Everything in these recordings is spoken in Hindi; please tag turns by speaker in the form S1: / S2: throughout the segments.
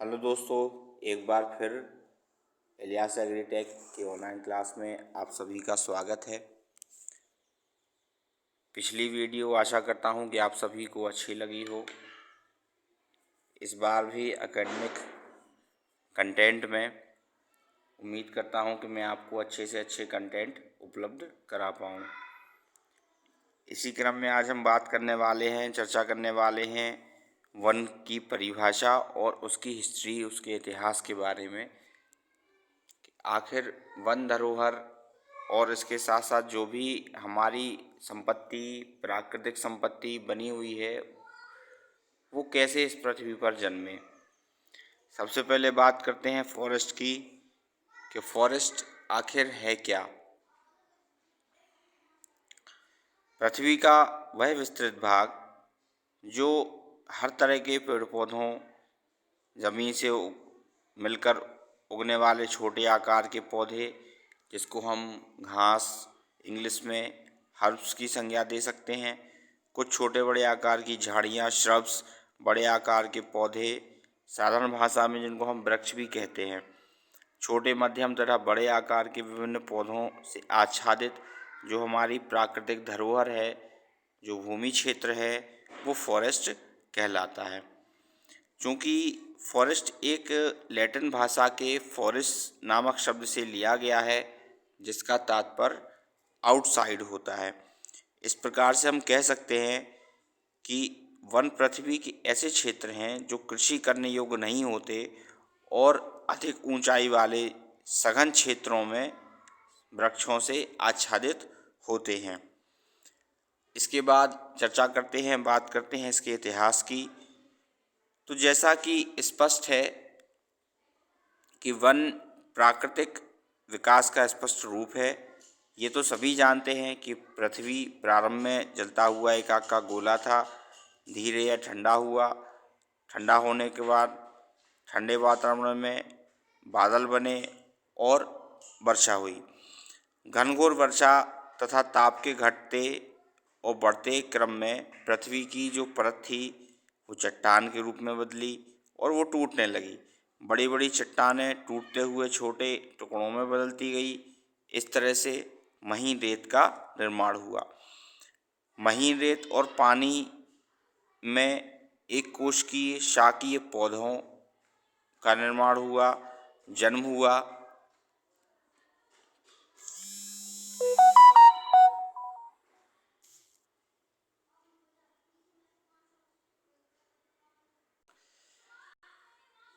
S1: हेलो दोस्तों, एक बार फिर इलियास एग्रीटेक की ऑनलाइन क्लास में आप सभी का स्वागत है। पिछली वीडियो आशा करता हूं कि आप सभी को अच्छी लगी हो। इस बार भी एकेडमिक कंटेंट में उम्मीद करता हूं कि मैं आपको अच्छे से अच्छे कंटेंट उपलब्ध करा पाऊं। इसी क्रम में आज हम चर्चा करने वाले हैं वन की परिभाषा और उसकी हिस्ट्री, उसके इतिहास के बारे में। आखिर वन धरोहर और इसके साथ साथ जो भी हमारी संपत्ति, प्राकृतिक संपत्ति बनी हुई है, वो कैसे इस पृथ्वी पर जन्मे। सबसे पहले बात करते हैं फॉरेस्ट की कि फॉरेस्ट आखिर है क्या। पृथ्वी का वह विस्तृत भाग जो हर तरह के पेड़ पौधों, ज़मीन से मिलकर उगने वाले छोटे आकार के पौधे, जिसको हम घास इंग्लिश में हर्ब्स की संज्ञा दे सकते हैं, कुछ छोटे बड़े आकार की झाड़ियाँ, श्रब्स, बड़े आकार के पौधे, साधारण भाषा में जिनको हम वृक्ष भी कहते हैं, छोटे मध्यम तथा बड़े आकार के विभिन्न पौधों से आच्छादित जो हमारी प्राकृतिक धरोहर है, जो भूमि क्षेत्र है, वो फॉरेस्ट कहलाता है। चूँकि फॉरेस्ट एक लैटिन भाषा के फॉरेस्ट नामक शब्द से लिया गया है, जिसका तात्पर्य आउटसाइड होता है। इस प्रकार से हम कह सकते हैं कि वन पृथ्वी के ऐसे क्षेत्र हैं जो कृषि करने योग्य नहीं होते और अधिक ऊंचाई वाले सघन क्षेत्रों में वृक्षों से आच्छादित होते हैं। इसके बाद बात करते हैं इसके इतिहास की। तो जैसा कि स्पष्ट है कि वन प्राकृतिक विकास का स्पष्ट रूप है। ये तो सभी जानते हैं कि पृथ्वी प्रारंभ में जलता हुआ एक आग का गोला था। धीरे यह ठंडा हुआ। ठंडा होने के बाद ठंडे वातावरण में बादल बने और वर्षा हुई। घनघोर वर्षा तथा ताप के घटते और बढ़ते क्रम में पृथ्वी की जो परत थी वो चट्टान के रूप में बदली और वो टूटने लगी। बड़ी बड़ी चट्टानें टूटते हुए छोटे टुकड़ों में बदलती गई। इस तरह से महीन रेत का निर्माण हुआ। महीन रेत और पानी में एक कोशिकीय शाकीय पौधों का निर्माण हुआ, जन्म हुआ।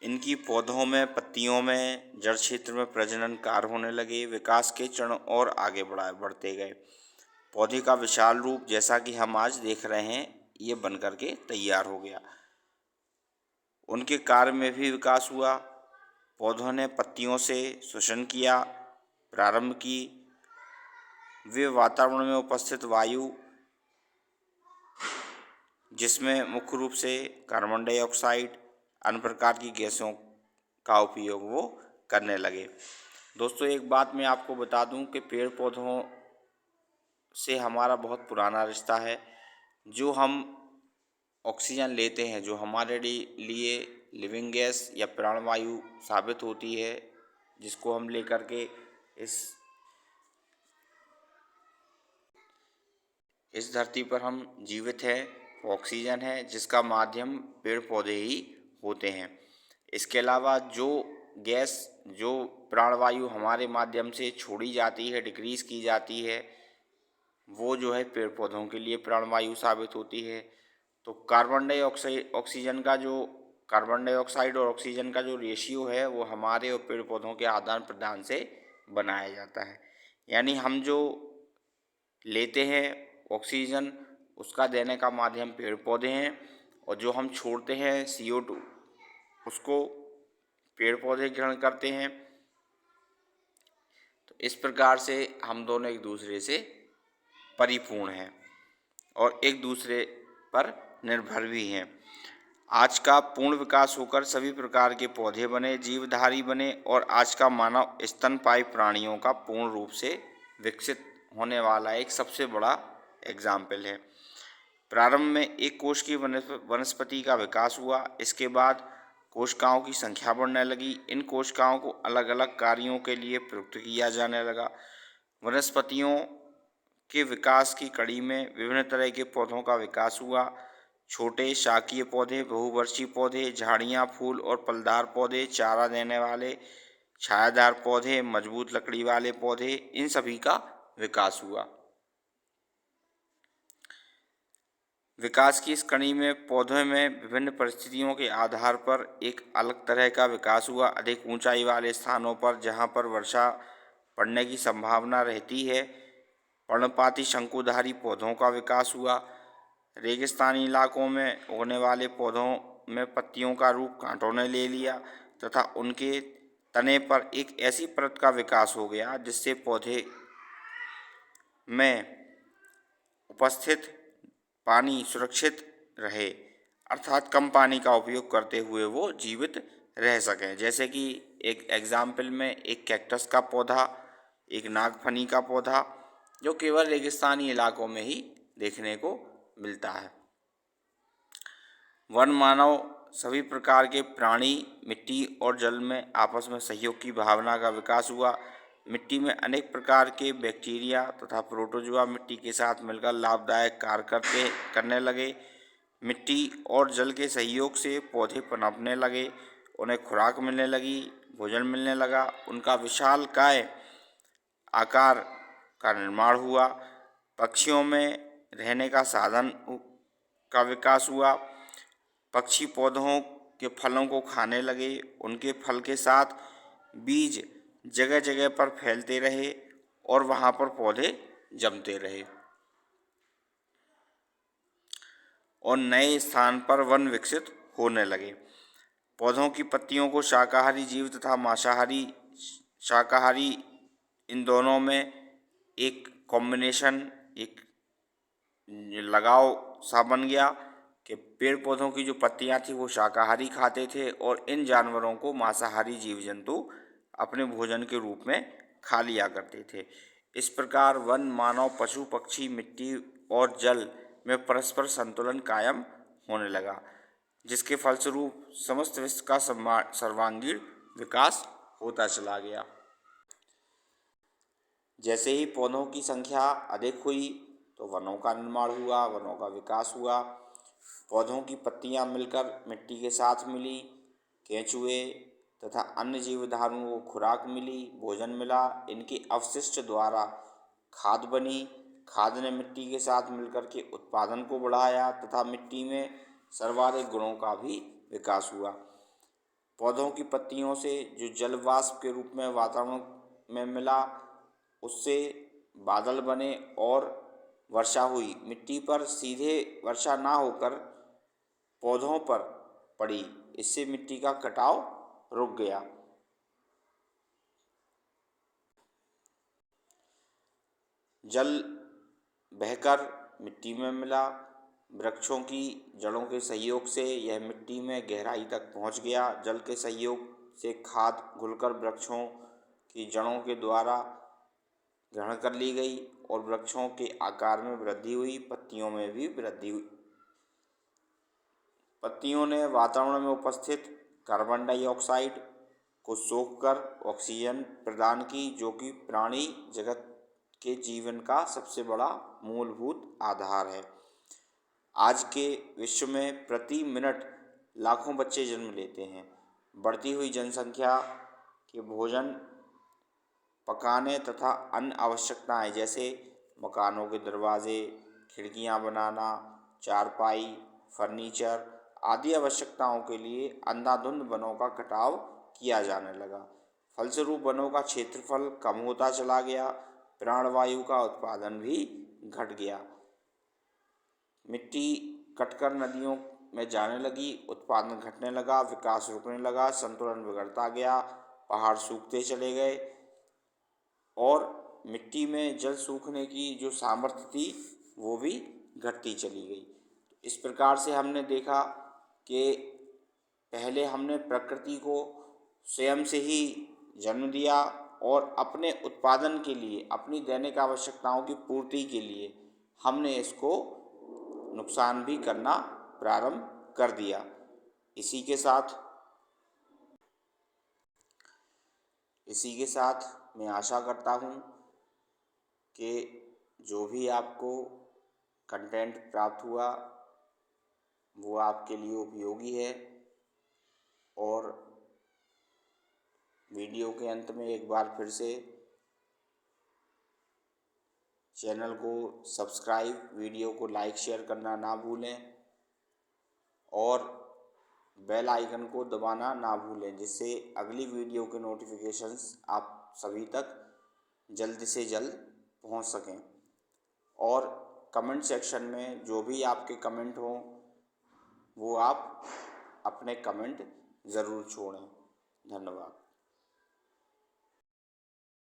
S1: इनकी पौधों में, पत्तियों में, जड़ क्षेत्र में प्रजनन कार्य होने लगे। विकास के चरण और आगे बढ़ते गए। पौधे का विशाल रूप जैसा कि हम आज देख रहे हैं, ये बन करके तैयार हो गया। उनके कार्य में भी विकास हुआ। पौधों ने पत्तियों से श्वसन किया प्रारंभ की। वे वातावरण में उपस्थित वायु, जिसमें मुख्य रूप से कार्बन डाइऑक्साइड, अन्य प्रकार की गैसों का उपयोग वो करने लगे। दोस्तों, एक बात मैं आपको बता दूं कि पेड़ पौधों से हमारा बहुत पुराना रिश्ता है। जो हम ऑक्सीजन लेते हैं, जो हमारे लिए लिविंग गैस या प्राणवायु साबित होती है, जिसको हम लेकर के इस धरती पर हम जीवित हैं, ऑक्सीजन है, जिसका माध्यम पेड़ पौधे ही होते हैं। इसके अलावा जो गैस, जो प्राणवायु हमारे माध्यम से छोड़ी जाती है, डिक्रीज की जाती है, वो जो है पेड़ पौधों के लिए प्राणवायु साबित होती है। तो कार्बन डाइऑक्साइड और ऑक्सीजन का जो रेशियो है, वो हमारे और पेड़ पौधों के आदान प्रदान से बनाया जाता है। यानी हम जो लेते हैं ऑक्सीजन, उसका देने का माध्यम पेड़ पौधे हैं, और जो हम छोड़ते हैं CO2, उसको पेड़ पौधे ग्रहण करते हैं। तो इस प्रकार से हम दोनों एक दूसरे से परिपूर्ण हैं और एक दूसरे पर निर्भर भी हैं। आज का पूर्ण विकास होकर सभी प्रकार के पौधे बने, जीवधारी बने, और आज का मानव स्तनपायी प्राणियों का पूर्ण रूप से विकसित होने वाला एक सबसे बड़ा एग्जाम्पल है। प्रारंभ में एक कोश की वनस्पति का विकास हुआ। इसके बाद कोशिकाओं की संख्या बढ़ने लगी। इन कोशिकाओं को अलग अलग कार्यों के लिए प्रयुक्त किया जाने लगा। वनस्पतियों के विकास की कड़ी में विभिन्न तरह के पौधों का विकास हुआ। छोटे शाकीय पौधे, बहुवर्षीय पौधे, झाड़ियाँ, फूल और फलदार पौधे, चारा देने वाले छायादार पौधे, मजबूत लकड़ी वाले पौधे, इन सभी का विकास हुआ। विकास की इस कड़ी में पौधों में विभिन्न परिस्थितियों के आधार पर एक अलग तरह का विकास हुआ। अधिक ऊंचाई वाले स्थानों पर जहाँ पर वर्षा पड़ने की संभावना रहती है, पर्णपाती शंकुधारी पौधों का विकास हुआ। रेगिस्तानी इलाकों में उगने वाले पौधों में पत्तियों का रूप कांटों ने ले लिया तथा उनके तने पर एक ऐसी परत का विकास हो गया जिससे पौधे में उपस्थित पानी सुरक्षित रहे, अर्थात कम पानी का उपयोग करते हुए वो जीवित रह सकें। जैसे कि एक एग्जाम्पल में एक कैक्टस का पौधा, एक नागफनी का पौधा, जो केवल रेगिस्तानी इलाकों में ही देखने को मिलता है। वन मानव सभी प्रकार के प्राणी मिट्टी और जल में आपस में सहयोग की भावना का विकास हुआ। मिट्टी में अनेक प्रकार के बैक्टीरिया तथा प्रोटोजोआ मिट्टी के साथ मिलकर लाभदायक कार्य करने लगे। मिट्टी और जल के सहयोग से पौधे पनपने लगे, उन्हें खुराक मिलने लगी, भोजन मिलने लगा, उनका विशालकाय आकार का निर्माण हुआ। पक्षियों में रहने का साधन का विकास हुआ। पक्षी पौधों के फलों को खाने लगे, उनके फल के साथ बीज जगह जगह पर फैलते रहे और वहाँ पर पौधे जमते रहे और नए स्थान पर वन विकसित होने लगे। पौधों की पत्तियों को शाकाहारी जीव तथा मांसाहारी शाकाहारी इन दोनों में एक कॉम्बिनेशन, एक लगाव सा बन गया कि पेड़ पौधों की जो पत्तियां थी वो शाकाहारी खाते थे और इन जानवरों को मांसाहारी जीव जंतु अपने भोजन के रूप में खा लिया करते थे। इस प्रकार वन, मानव, पशु, पक्षी, मिट्टी और जल में परस्पर संतुलन कायम होने लगा, जिसके फलस्वरूप समस्त विश्व का सर्वांगीण विकास होता चला गया। जैसे ही पौधों की संख्या अधिक हुई तो वनों का निर्माण हुआ, वनों का विकास हुआ। पौधों की पत्तियां मिलकर मिट्टी के साथ मिली, केंचुए तथा अन्य जीवधारुओं को खुराक मिली, भोजन मिला। इनके अवशिष्ट द्वारा खाद बनी। खाद ने मिट्टी के साथ मिलकर के उत्पादन को बढ़ाया तथा मिट्टी में सर्वाधिक गुणों का भी विकास हुआ। पौधों की पत्तियों से जो जल वाष्प के रूप में वातावरण में मिला, उससे बादल बने और वर्षा हुई। मिट्टी पर सीधे वर्षा ना होकर पौधों पर पड़ी, इससे मिट्टी का कटाव रुक गया। जल बहकर मिट्टी में मिला। वृक्षों की जड़ों के सहयोग से यह मिट्टी में गहराई तक पहुंच गया। जल के सहयोग से खाद घुलकर वृक्षों की जड़ों के द्वारा ग्रहण कर ली गई और वृक्षों के आकार में वृद्धि हुई, पत्तियों में भी वृद्धि हुई। पत्तियों ने वातावरण में उपस्थित कार्बन डाइऑक्साइड को सोखकर ऑक्सीजन प्रदान की, जो कि प्राणी जगत के जीवन का सबसे बड़ा मूलभूत आधार है। आज के विश्व में प्रति मिनट लाखों बच्चे जन्म लेते हैं। बढ़ती हुई जनसंख्या के भोजन पकाने तथा अन्य आवश्यकताएं जैसे मकानों के दरवाजे, खिड़कियां बनाना, चारपाई, फर्नीचर आदि आवश्यकताओं के लिए अंधाधुंध वनों का कटाव किया जाने लगा। फलस्वरूप वनों का क्षेत्रफल कम होता चला गया, प्राणवायु का उत्पादन भी घट गया। मिट्टी कटकर नदियों में जाने लगी, उत्पादन घटने लगा, विकास रुकने लगा, संतुलन बिगड़ता गया, पहाड़ सूखते चले गए और मिट्टी में जल सूखने की जो सामर्थ्य थी वो भी घटती चली गई। इस प्रकार से हमने देखा कि पहले हमने प्रकृति को स्वयं से ही जन्म दिया और अपने उत्पादन के लिए, अपनी दैनिक आवश्यकताओं की पूर्ति के लिए हमने इसको नुकसान भी करना प्रारंभ कर दिया। इसी के साथ इसी के साथ मैं आशा करता हूँ कि जो भी आपको कंटेंट प्राप्त हुआ वो आपके लिए उपयोगी है। और वीडियो के अंत में एक बार फिर से चैनल को सब्सक्राइब, वीडियो को लाइक शेयर करना ना भूलें और बेल आइकन को दबाना ना भूलें, जिससे अगली वीडियो के नोटिफिकेशंस आप सभी तक जल्द से जल्द पहुंच सकें। और कमेंट सेक्शन में जो भी आपके कमेंट हों वो आप अपने कमेंट ज़रूर छोड़ें। धन्यवाद।